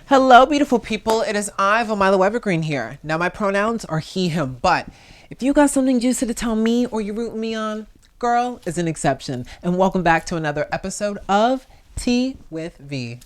Hello, beautiful people. It is I, Vomilo Evergreen here. Now, my pronouns are he, him, but if you got something juicy to tell me or you're rooting me on, girl is an exception. And welcome back to another episode of Tea with V.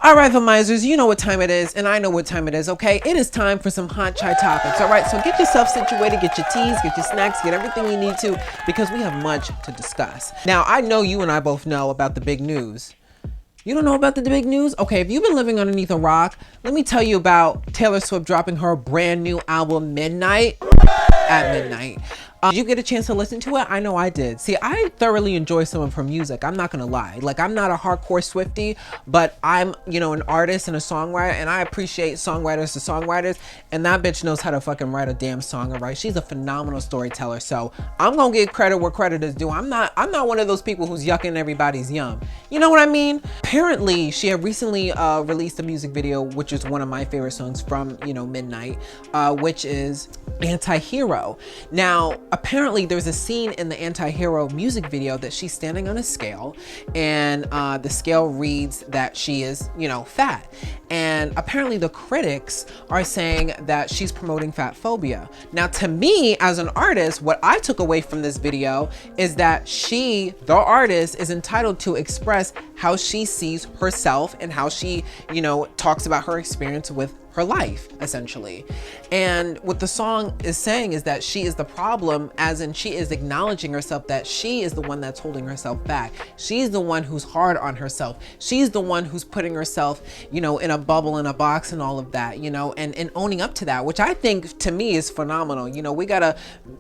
All right, Vomizers, you know what time it is, and I know what time it is, okay? It is time for some hot chai topics, all right? So get yourself situated, get your teas, get your snacks, get everything you need to, because we have much to discuss. Now, I know you and I both know about the big news. You don't know about the big news? Okay, if you've been living underneath a rock, let me tell you about Taylor Swift dropping her brand new album, Midnight, at midnight. Did you get a chance to listen to it? I know I did. See, I thoroughly enjoy some of her music. I'm not gonna lie. Like, I'm not a hardcore Swiftie, but I'm, an artist and a songwriter, and I appreciate songwriters to songwriters, and that bitch knows how to fucking write a damn song, right? She's a phenomenal storyteller, so I'm gonna give credit where credit is due. I'm not one of those people who's yucking everybody's yum. You know what I mean? Apparently, she had recently released a music video, which is one of my favorite songs from, Midnight, which is Anti-Hero. Now, apparently there's a scene in the Anti-Hero music video that she's standing on a scale, and the scale reads that she is, fat. And apparently the critics are saying that she's promoting fat phobia. Now, to me, as an artist, what I took away from this video is that she, the artist, is entitled to express how she sees herself and how she, talks about her experience with her life, essentially. And what the song is saying is that she is the problem, as in she is acknowledging herself that she is the one that's holding herself back. She's the one who's hard on herself. She's the one who's putting herself, in a bubble, in a box, and all of that, and owning up to that, which I think to me is phenomenal.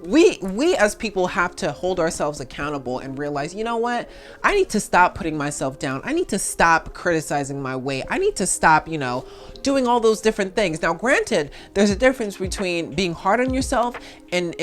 We as people have to hold ourselves accountable and realize, you know what? I need to stop putting myself down. I need to stop criticizing my weight. I need to stop, doing all those different things. Now, granted, there's a difference between being hard on yourself and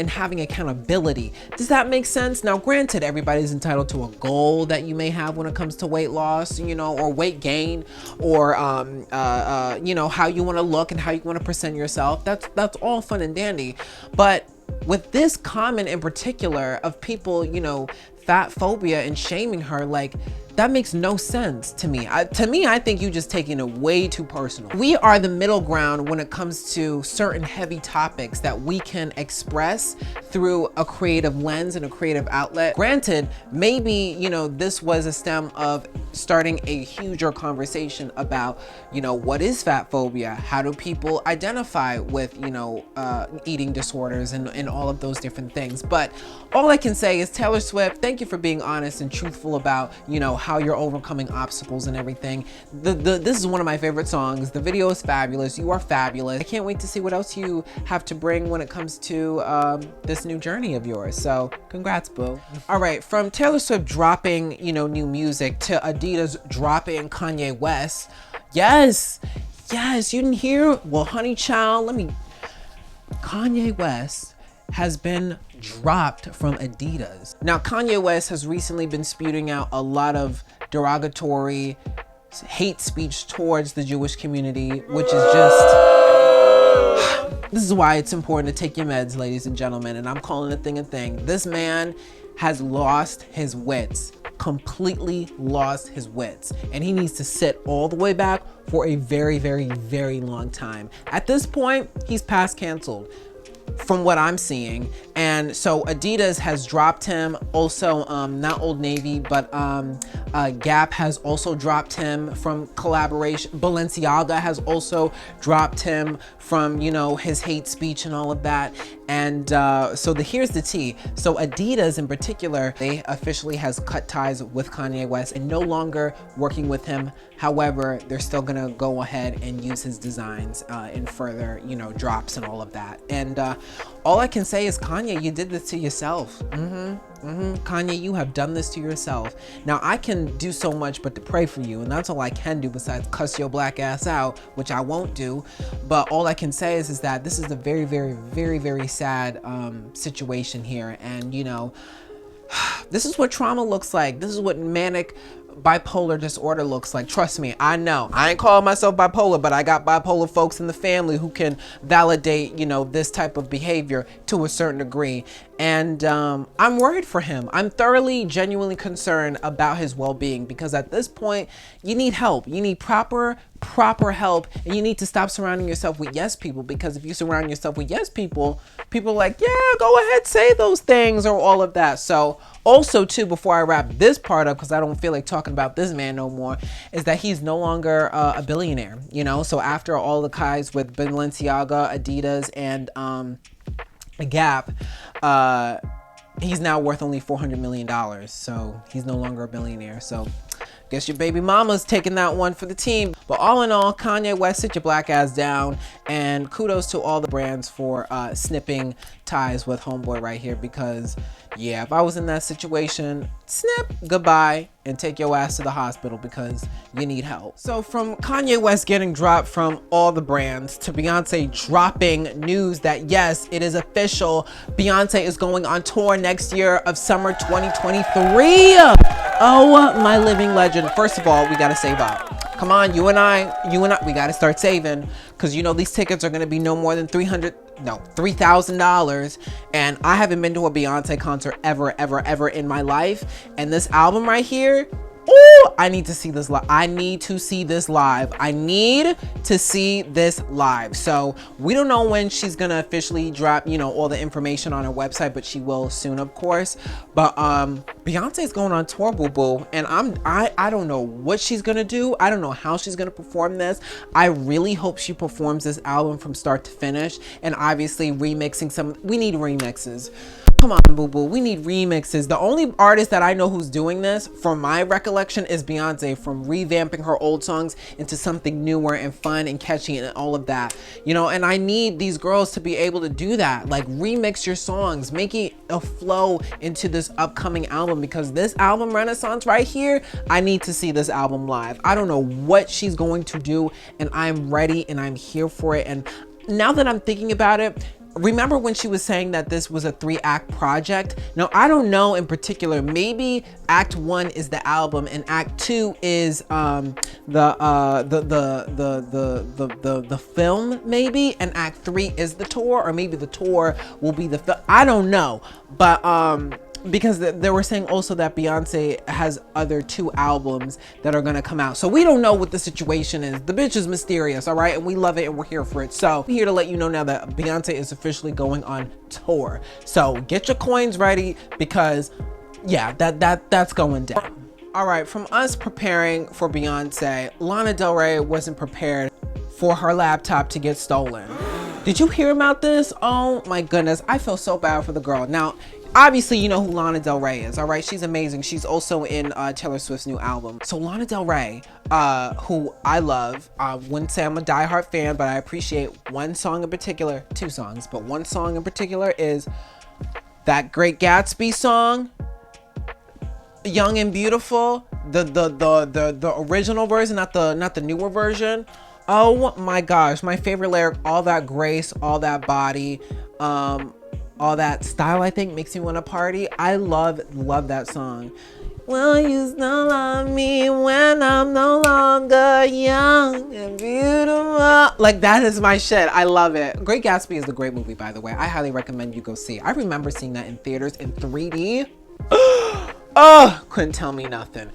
having accountability. Does that make sense? Now, granted, everybody's entitled to a goal that you may have when it comes to weight loss, or weight gain, or how you want to look and how you want to present yourself. That's all fun and dandy. But with this comment in particular of people, fat phobia and shaming her, like, that makes no sense to me. I think you just taking it way too personal. We are the middle ground when it comes to certain heavy topics that we can express through a creative lens and a creative outlet. Granted, maybe, this was a stem of starting a huger conversation about, what is fat phobia? How do people identify with, eating disorders and all of those different things? But all I can say is, Taylor Swift, thank you for being honest and truthful about, how you're overcoming obstacles and everything. This is one of my favorite songs. The video is fabulous. You are fabulous. I can't wait to see what else you have to bring when it comes to this new journey of yours. So congrats, boo. All right, from Taylor Swift dropping, new music to Adidas dropping Kanye West. Yes, you didn't hear? Well, honey child, Kanye West has been dropped from Adidas. Now, Kanye West has recently been spewing out a lot of derogatory hate speech towards the Jewish community, which is just, this is why it's important to take your meds, ladies and gentlemen, and I'm calling a thing a thing. This man has lost his wits. completely lost his wits, and he needs to sit all the way back for a very, very, very long time. At this point, he's past canceled from what I'm seeing. And so Adidas has dropped him. Also, not Old Navy, but Gap has also dropped him from collaboration. Balenciaga has also dropped him from, you know, his hate speech and all of that. And so here's the tea. So Adidas in particular, they officially has cut ties with Kanye West and no longer working with him. However, they're still gonna go ahead and use his designs in further, you know, drops and all of that. And all I can say is, Kanye, you did this to yourself. Kanye, you have done this to yourself. Now, I can do so much but to pray for you, and that's all I can do besides cuss your black ass out, which I won't do. But all I can say is that this is a very, very, very, very sad situation here. And, you know, this is what trauma looks like. This is what manic bipolar disorder looks like. Trust me, I know. I ain't calling myself bipolar, but I got bipolar folks in the family who can validate, you know, this type of behavior to a certain degree. And I'm worried for him. I'm thoroughly, genuinely concerned about his well-being, because at this point, you need help. You need proper help, and you need to stop surrounding yourself with yes people, because if you surround yourself with yes people, people are like, yeah, go ahead, say those things or all of that. So also too, before I wrap this part up, because I don't feel like talking about this man no more, is that he's no longer a billionaire, you know? So after all the ties with Balenciaga, Adidas, and Gap, he's now worth only $400 million. So he's no longer a billionaire. So guess your baby mama's taking that one for the team. But all in all, Kanye West, sit your black ass down, and kudos to all the brands for snipping ties with homeboy right here, because yeah, if I was in that situation, snip, goodbye, and take your ass to the hospital because you need help. So from Kanye West getting dropped from all the brands to Beyonce dropping news that yes, it is official, Beyonce is going on tour next year of summer 2023. Oh, my living legend. First of all, we gotta save up. Come on, you and I, we gotta start saving, because you know these tickets are gonna be no more than $3,000, and I haven't been to a Beyonce concert ever in my life, and this album right here, ooh, I need to see this live. I need to see this live. So we don't know when she's gonna officially drop, you know, all the information on her website, but she will soon, of course. But Beyonce's going on tour, boo boo, and I don't know what she's gonna do. I don't know how she's gonna perform this. I really hope she performs this album from start to finish, and obviously remixing some. We need remixes. Come on, boo boo. We need remixes. The only artist that I know who's doing this, from my recollection, is Beyonce, from revamping her old songs into something newer and fun and catchy and all of that. You know, and I need these girls to be able to do that. Like, remix your songs, make it a flow into this upcoming album, because this album renaissance right here, I need to see this album live. I don't know what she's going to do, and I'm ready and I'm here for it. And now that I'm thinking about it, remember when she was saying that this was a 3-act project? Now, I don't know in particular. Maybe Act 1 is the album and Act 2 is the film, maybe, and Act 3 is the tour, or maybe the tour will be the film. I don't know, but because they were saying also that Beyonce has other 2 albums that are gonna come out. So we don't know what the situation is. The bitch is mysterious, all right? And we love it and we're here for it. So I'm here to let you know now that Beyonce is officially going on tour. So get your coins ready, because yeah, that's going down. All right, from us preparing for Beyonce, Lana Del Rey wasn't prepared for her laptop to get stolen. Did you hear about this? Oh my goodness, I feel so bad for the girl. Now, obviously, you know who Lana Del Rey is, all right? She's amazing. She's also in Taylor Swift's new album. So Lana Del Rey, who I love, wouldn't say I'm a diehard fan, but I appreciate one song in particular, 2 songs, but one song in particular is that Great Gatsby song, Young and Beautiful, the original version, not the newer version. Oh my gosh, my favorite lyric, all that grace, all that body, all that style, I think, makes me want to party. I love that song. Will you still love me when I'm no longer young and beautiful? Like, that is my shit. I love it. Great Gatsby is a great movie, by the way. I highly recommend you go see it. I remember seeing that in theaters in 3D. couldn't tell me nothing.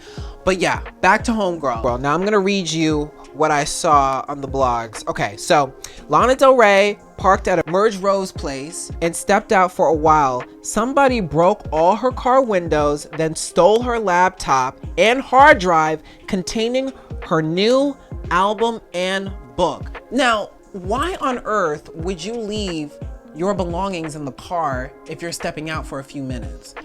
But yeah, back to homegirl. Well, now I'm gonna read you what I saw on the blogs. Okay, so Lana Del Rey parked at a Merge Rose place and stepped out for a while. Somebody broke all her car windows, then stole her laptop and hard drive containing her new album and book. Now, why on earth would you leave your belongings in the car if you're stepping out for a few minutes?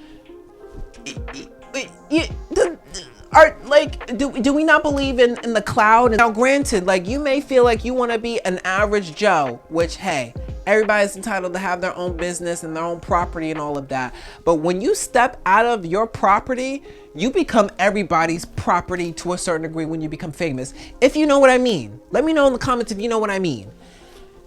Do we not believe in the cloud? Now granted, like, you may feel like you want to be an average Joe, which, hey, everybody's entitled to have their own business and their own property and all of that. But when you step out of your property, you become everybody's property to a certain degree when you become famous. If you know what I mean. Let me know in the comments if you know what I mean.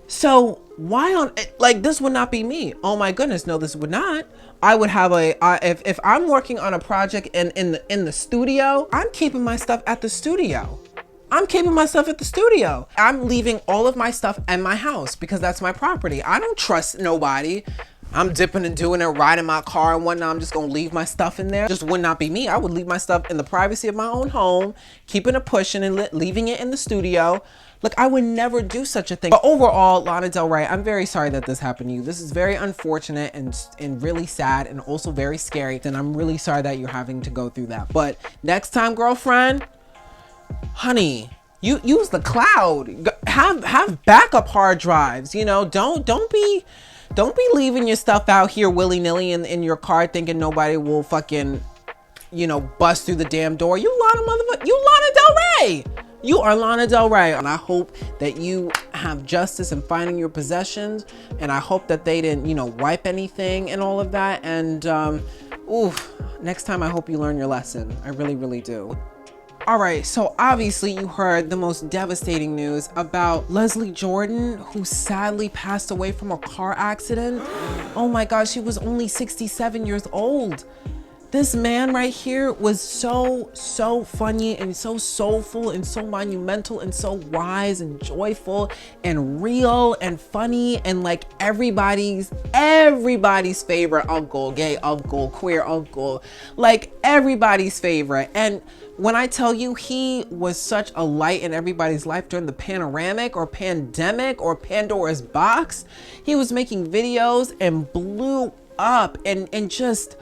So why on, like, this would not be me. Oh my goodness, no, this would not. I would have if I'm working on a project in the studio, I'm keeping my stuff at the studio. I'm keeping my stuff at the studio. I'm leaving all of my stuff in my house because that's my property. I don't trust nobody. I'm dipping and doing it, riding my car and whatnot. I'm just gonna leave my stuff in there. Just would not be me. I would leave my stuff in the privacy of my own home, keeping it pushing and leaving it in the studio. Look, I would never do such a thing. But overall, Lana Del Rey, I'm very sorry that this happened to you. This is very unfortunate and really sad and also very scary. And I'm really sorry that you're having to go through that. But next time, girlfriend, honey, you use the cloud. Have backup hard drives. You know, don't be leaving your stuff out here willy-nilly in your car thinking nobody will fucking, you know, bust through the damn door. You Lana Del Rey. You are Lana Del Rey, and I hope that you have justice in finding your possessions, and I hope that they didn't, you know, wipe anything and all of that. And next time I hope you learn your lesson. I really, really do. All right, so obviously you heard the most devastating news about Leslie Jordan, who sadly passed away from a car accident. Oh my gosh, she was only 67 years old. This man right here was so funny and so soulful and so monumental and so wise and joyful and real and funny and like everybody's favorite uncle, gay uncle, queer uncle, like everybody's favorite. And when I tell you he was such a light in everybody's life during the panoramic or pandemic or Pandora's box, he was making videos and blew up and just,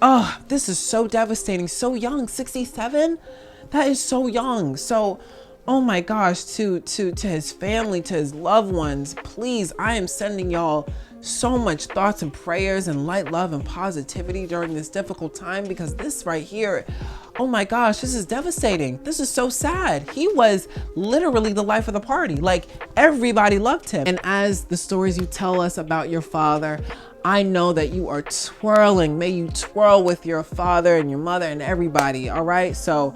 oh, this is so devastating. So young, 67? That is so young. So, oh my gosh, to his family, to his loved ones, please, I am sending y'all so much thoughts and prayers and light, love, and positivity during this difficult time, because this right here, oh my gosh, this is devastating. This is so sad. He was literally the life of the party. Like, everybody loved him. And as the stories you tell us about your father, I know that you are twirling. May you twirl with your father and your mother and everybody, all right? So,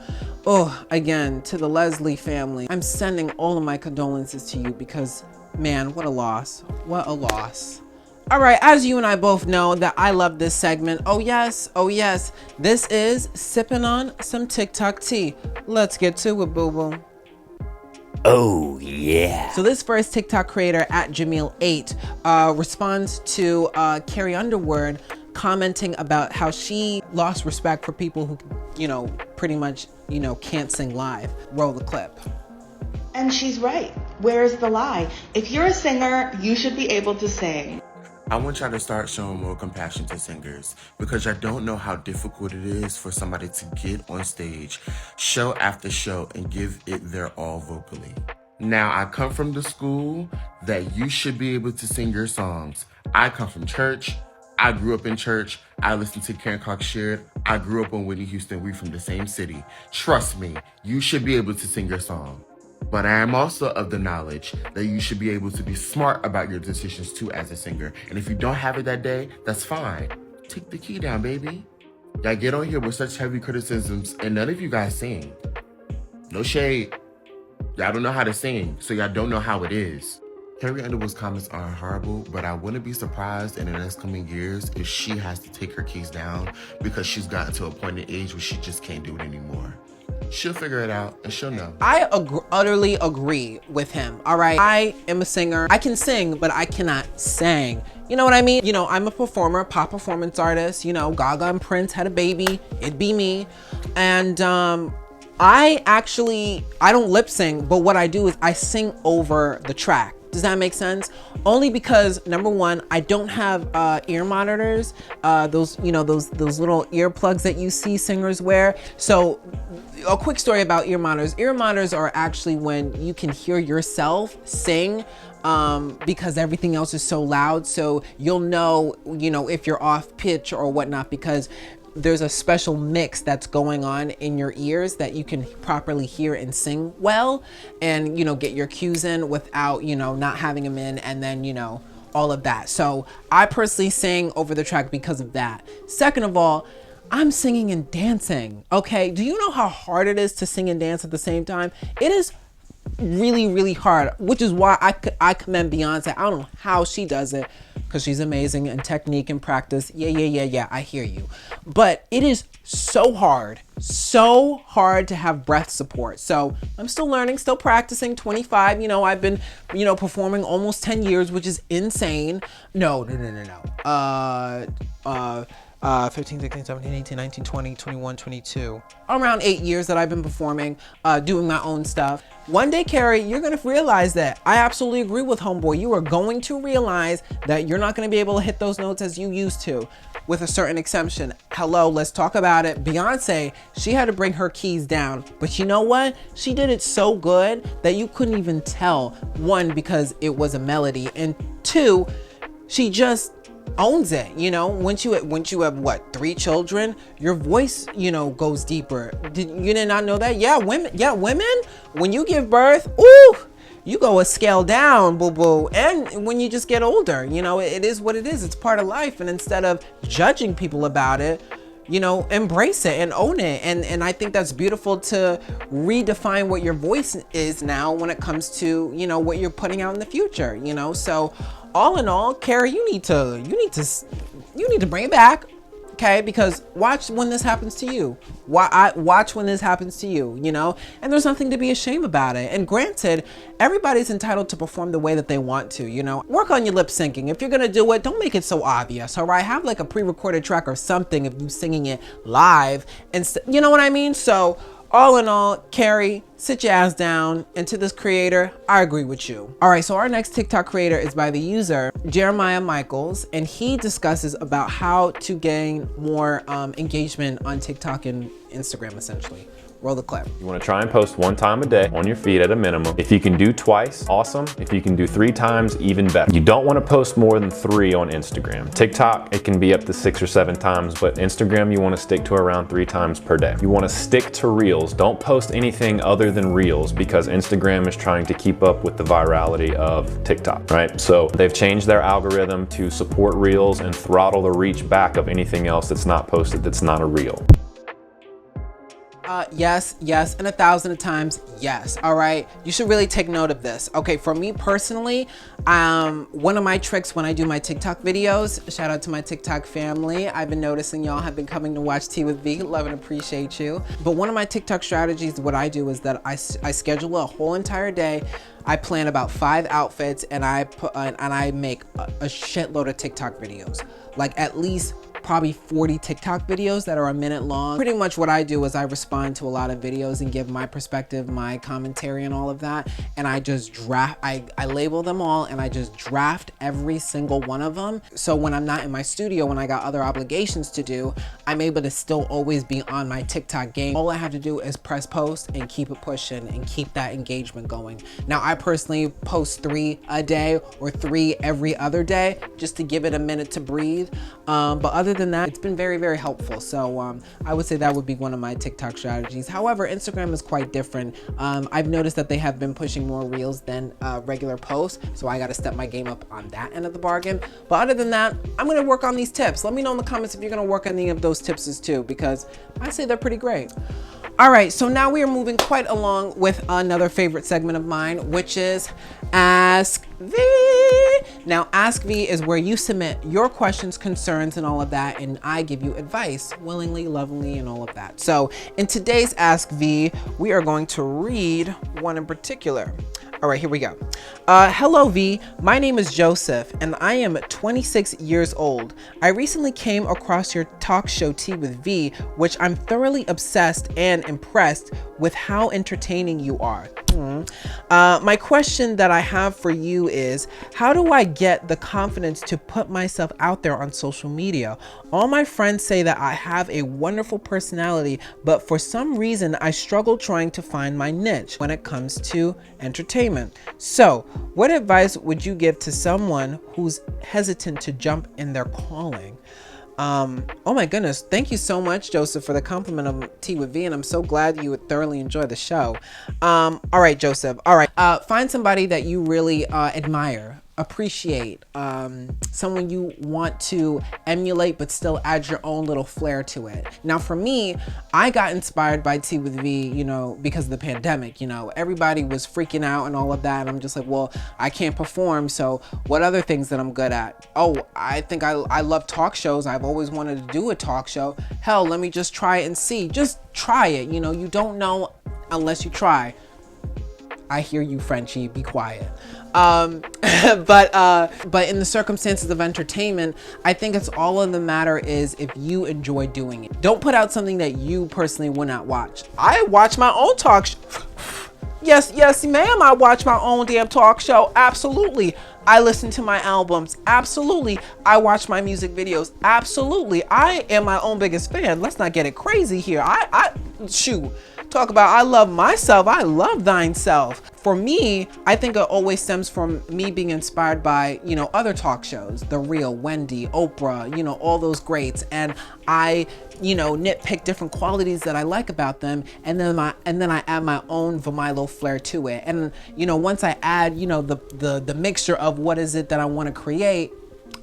again, to the Leslie family, I'm sending all of my condolences to you because, man, what a loss. What a loss. All right, as you and I both know that I love this segment. Oh yes, this is Sipping on Some TikTok Tea. Let's get to it, boo-boo. Oh yeah. So this first TikTok creator at Jamil8 responds to Carrie Underwood commenting about how she lost respect for people who, you know, pretty much, you know, can't sing live. Roll the clip. And she's right. Where's the lie? If you're a singer, you should be able to sing. I want y'all to start showing more compassion to singers, because I don't know how difficult it is for somebody to get on stage, show after show, and give it their all vocally. Now, I come from the school that you should be able to sing your songs. I come from church. I grew up in church. I listened to Karen Cox Shared. I grew up on Whitney Houston. We from the same city. Trust me, you should be able to sing your song. But I am also of the knowledge that you should be able to be smart about your decisions too as a singer. And if you don't have it that day, that's fine. Take the key down, baby. Y'all get on here with such heavy criticisms and none of you guys sing. No shade. Y'all don't know how to sing, so y'all don't know how it is. Carrie Underwood's comments are horrible, but I wouldn't be surprised in the next coming years if she has to take her keys down because she's gotten to a point in age where she just can't do it anymore. She'll figure it out and she'll know. I utterly agree with him. All right. I am a singer. I can sing, but I cannot sing. You know what I mean? You know, I'm a performer, pop performance artist. You know, Gaga and Prince had a baby. It'd be me. And I don't lip sync, but what I do is I sing over the track. Does that make sense? Only because, number one, I don't have ear monitors, those little earplugs that you see singers wear. So a quick story about ear monitors. Ear monitors are actually when you can hear yourself sing, because everything else is so loud. So you'll know, if you're off pitch or whatnot, because there's a special mix that's going on in your ears that you can properly hear and sing well, and get your cues in without not having them in, and then all of that. So I personally sing over the track because of that. Second of all, I'm singing and dancing. Okay, do you know how hard it is to sing and dance at the same time? It is really, really hard, which is why I commend Beyonce. I don't know how she does it, because she's amazing in technique and practice. Yeah, I hear you. But it is so hard to have breath support. So I'm still learning, still practicing. 25, I've been, performing almost 10 years, which is insane. No. 15, 16, 17, 18, 19, 20, 21, 22. Around 8 years that I've been performing, doing my own stuff. One day, Carrie, you're gonna realize that. I absolutely agree with homeboy. You are going to realize that you're not gonna be able to hit those notes as you used to, with a certain exception. Hello, let's talk about it. Beyonce, she had to bring her keys down, but you know what? She did it so good that you couldn't even tell. One, because it was a melody, and two, she just owns it. Once you have what, 3 children, your voice goes deeper. You did not know that? Women, when you give birth, ooh, you go a scale down, boo boo. And when you just get older, it is what it is. It's part of life. And instead of judging people about it, embrace it and own it. And I think that's beautiful, to redefine what your voice is now when it comes to, what you're putting out in the future, so all in all, Carrie, you need to bring it back. Okay, because watch when this happens to you. Watch when this happens to you, and there's nothing to be ashamed about it. And granted, everybody's entitled to perform the way that they want to, Work on your lip syncing. If you're gonna do it, don't make it so obvious, all right? Have like a pre-recorded track or something of you singing it live, and you know what I mean? So all in all, Carrie, sit your ass down. And to this creator, I agree with you. All right, so our next TikTok creator is by the user Jeremiah Michaels, and he discusses about how to gain more engagement on TikTok and Instagram, essentially. Roll the clip. You want to try and post 1 time a day on your feed at a minimum. If you can do twice, awesome. If you can do 3 times, even better. You don't want to post more than 3 on Instagram. TikTok, it can be up to 6 or 7 times, but Instagram, you want to stick to around 3 times per day. You want to stick to Reels. Don't post anything other than Reels, because Instagram is trying to keep up with the virality of TikTok, right? So they've changed their algorithm to support Reels and throttle the reach back of anything else that's not posted, that's not a Reel. Yes, and 1,000 times yes. All right, you should really take note of this. Okay, for me personally, one of my tricks when I do my TikTok videos, shout out to my TikTok family. I've been noticing y'all have been coming to watch Tea with V. Love and appreciate you. But one of my TikTok strategies, what I do is that I schedule a whole entire day. I plan about 5 outfits, and I make a shitload of TikTok videos, like at least probably 40 TikTok videos that are a minute long. Pretty much what I do is I respond to a lot of videos and give my perspective, my commentary and all of that. And I just draft, I label them all, and I just draft every single one of them. So when I'm not in my studio, when I got other obligations to do, I'm able to still always be on my TikTok game. All I have to do is press post and keep it pushing and keep that engagement going. Now, I personally post 3 a day or 3 every other day, just to give it a minute to breathe. But other than that, it's been very, very helpful. So I would say that would be one of my TikTok strategies. However, Instagram is quite different. I've noticed that they have been pushing more Reels than regular posts, so I got to step my game up on that end of the bargain. But other than that, I'm going to work on these tips. Let me know in the comments if you're going to work on any of those tips too, because I say they're pretty great. All right, so now we are moving quite along with another favorite segment of mine, which is Ask V. Now, Ask V is where you submit your questions, concerns, and all of that, and I give you advice willingly, lovingly, and all of that. So in today's Ask V, we are going to read one in particular. All All right, here we go. Hello, V. My name is Joseph, and I am 26 years old. I recently came across your talk show Tea with V, which I'm thoroughly obsessed and impressed with how entertaining you are. My question that I have for you is, how do I get the confidence to put myself out there on social media? All my friends say that I have a wonderful personality, but for some reason I struggle trying to find my niche when it comes to entertainment. So, what advice would you give to someone who's hesitant to jump in their calling? Oh my goodness. Thank you so much, Joseph, for the compliment of Tea with V, and I'm so glad you would thoroughly enjoy the show. All right, Joseph. All right. Find somebody that you really admire, appreciate, someone you want to emulate, but still add your own little flair to it. Now, for me, I got inspired by Tea with V, you know, because of the pandemic. You know, everybody was freaking out and all of that. And I'm just like, well, I can't perform. So what other things that I'm good at? Oh, I think I love talk shows. I've always wanted to do a talk show. Hell, let me just try it and see. Just try it. You know, you don't know unless you try. I hear you, Frenchie, be quiet. But in the circumstances of entertainment, I think it's all of the matter is if you enjoy doing it. Don't put out something that you personally would not watch. I watch my own talk show. Yes, ma'am, I watch my own damn talk show. Absolutely. I listen to my albums. Absolutely. I watch my music videos. Absolutely. I am my own biggest fan. Let's not get it crazy here. Shoot. Talk about I love myself. I love thine self. For me, I think it always stems from me being inspired by, you know, other talk shows, The Real, Wendy, Oprah, you know, all those greats. And I, you know, nitpick different qualities that I like about them. And then I add my own Vomilo flair to it. And, you know, once I add, you know, the mixture of what is it that I want to create,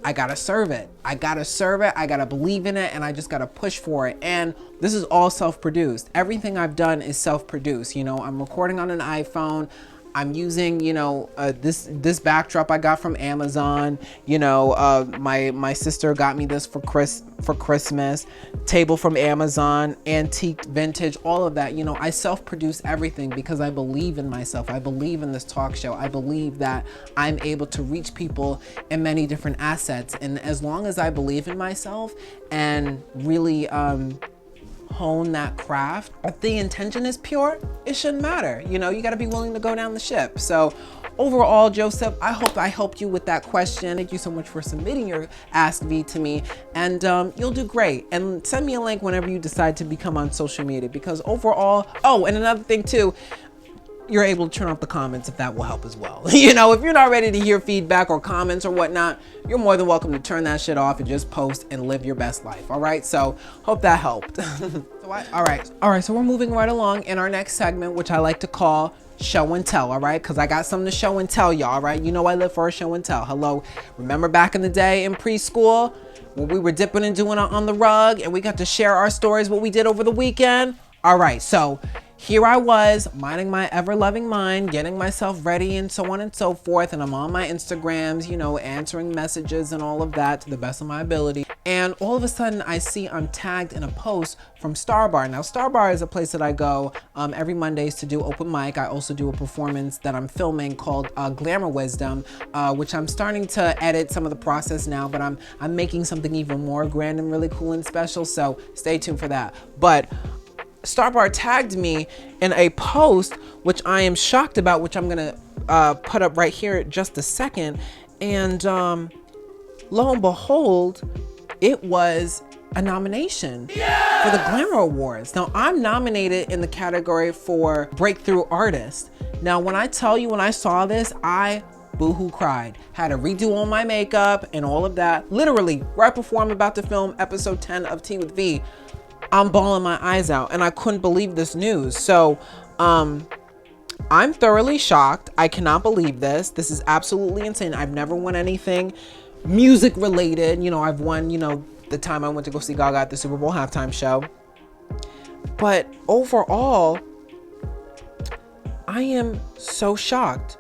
I gotta serve it. I gotta believe in it, and I just gotta push for it. And this is all self-produced. Everything I've done is self-produced. You know, I'm recording on an iPhone. I'm using, you know, this backdrop I got from Amazon. You know, my sister got me this for Christmas. Table from Amazon, antique, vintage, all of that. You know, I self-produce everything because I believe in myself. I believe in this talk show. I believe that I'm able to reach people in many different assets. And as long as I believe in myself and really hone that craft, if the intention is pure, it shouldn't matter. You know, you got to be willing to go down the ship. So overall, Joseph, I hope I helped you with that question. Thank you so much for submitting your Ask V to me, and you'll do great. And send me a link whenever you decide to become on social media, because overall, oh, and another thing too, you're able to turn off the comments if that will help as well. You know, if you're not ready to hear feedback or comments or whatnot, you're more than welcome to turn that shit off and just post and live your best life. All right. So hope that helped. All right. So we're moving right along in our next segment, which I like to call show and tell. All right. Cause I got something to show and tell y'all. All right. You know, I live for a show and tell. Hello. Remember back in the day in preschool when we were dipping and doing it on the rug and we got to share our stories, what we did over the weekend. All right. So here I was, minding my ever-loving mind, getting myself ready and so on and so forth. And I'm on my Instagrams, you know, answering messages and all of that to the best of my ability. And all of a sudden I see I'm tagged in a post from Star Bar. Now, Star Bar is a place that I go every Mondays to do open mic. I also do a performance that I'm filming called Glamour Wisdom, which I'm starting to edit some of the process now, but I'm making something even more grand and really cool and special. So stay tuned for that. But Starbar tagged me in a post, which I am shocked about, which I'm gonna put up right here in just a second. And lo and behold, it was a nomination for the Glamour Awards. Now, I'm nominated in the category for Breakthrough Artist. Now, when I tell you, when I saw this, I boohoo cried. Had to redo all my makeup and all of that. Literally, right before I'm about to film episode 10 of Tea with V, I'm bawling my eyes out and I couldn't believe this news. So I'm thoroughly shocked. I cannot believe this. This is absolutely insane. I've never won anything music related. You know, I've won, you know, the time I went to go see Gaga at the Super Bowl halftime show. But overall, I am so shocked.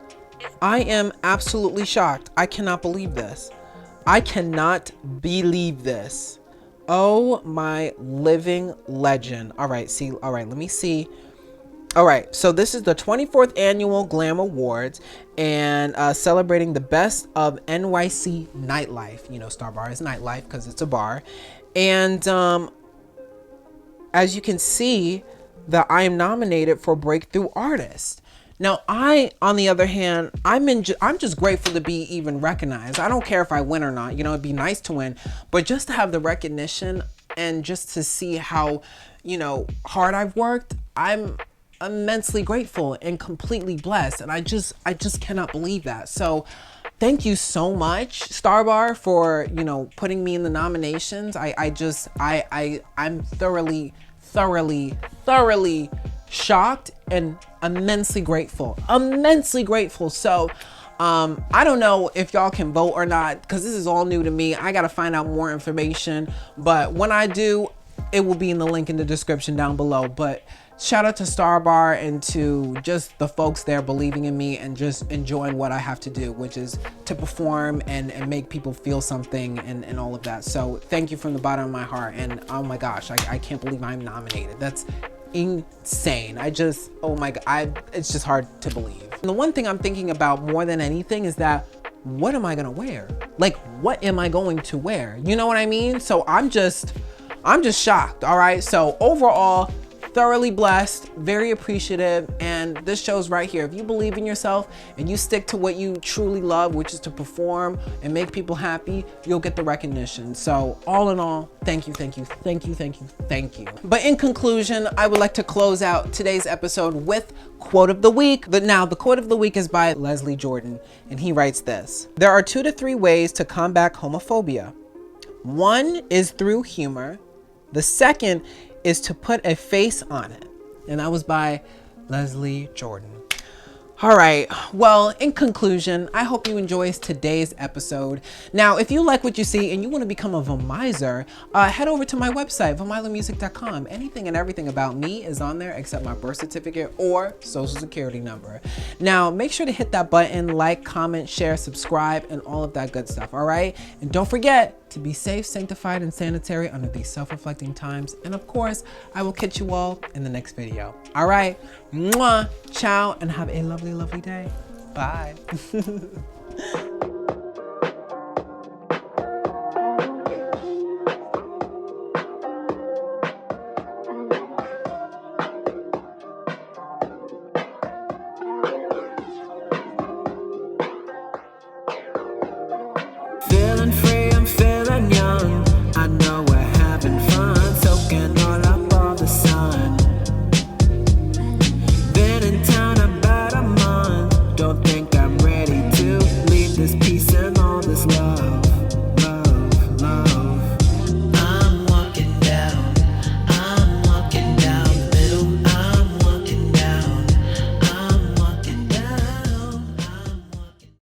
I am absolutely shocked. I cannot believe this. I cannot believe this. Oh my living legend. All right, let me see. All right, so this is the 24th annual Glam Awards, and celebrating the best of NYC nightlife. You know, Star Bar is nightlife because it's a bar. And as you can see, that I am nominated for Breakthrough Artist. Now, on the other hand, I'm just grateful to be even recognized. I don't care if I win or not. You know, it'd be nice to win, but just to have the recognition and just to see how, you know, hard I've worked, I'm immensely grateful and completely blessed. And I just cannot believe that. So thank you so much, Starbar, for, you know, putting me in the nominations. I'm thoroughly shocked and immensely grateful. So I don't know if y'all can vote or not, because this is all new to me. I got to find out more information, but when I do, it will be in the link in the description down below. But shout out to Starbar and to just the folks there believing in me and just enjoying what I have to do, which is to perform and make people feel something and all of that. So thank you from the bottom of my heart. And oh my gosh, I can't believe I'm nominated. That's insane. Oh my God, it's just hard to believe. And the one thing I'm thinking about more than anything is that, what am I gonna wear? Like, what am I going to wear? You know what I mean? So I'm just shocked. All right. So overall, thoroughly blessed, very appreciative, and this shows right here. If you believe in yourself and you stick to what you truly love, which is to perform and make people happy, you'll get the recognition. So all in all, thank you. But in conclusion, I would like to close out today's episode with quote of the week. But now the quote of the week is by Leslie Jordan, and he writes this: "There are 2 to 3 ways to combat homophobia. One is through humor. The second is to put a face on it." And that was by Leslie Jordan. All right, well, in conclusion, I hope you enjoyed today's episode. Now, if you like what you see and you want to become a Vomizer, head over to my website, vomilamusic.com. Anything and everything about me is on there except my birth certificate or social security number. Now, make sure to hit that button, like, comment, share, subscribe, and all of that good stuff, all right? And don't forget to be safe, sanctified, and sanitary under these self-reflecting times. And of course, I will catch you all in the next video. All right, mwah, ciao, and have a lovely, lovely day. Bye.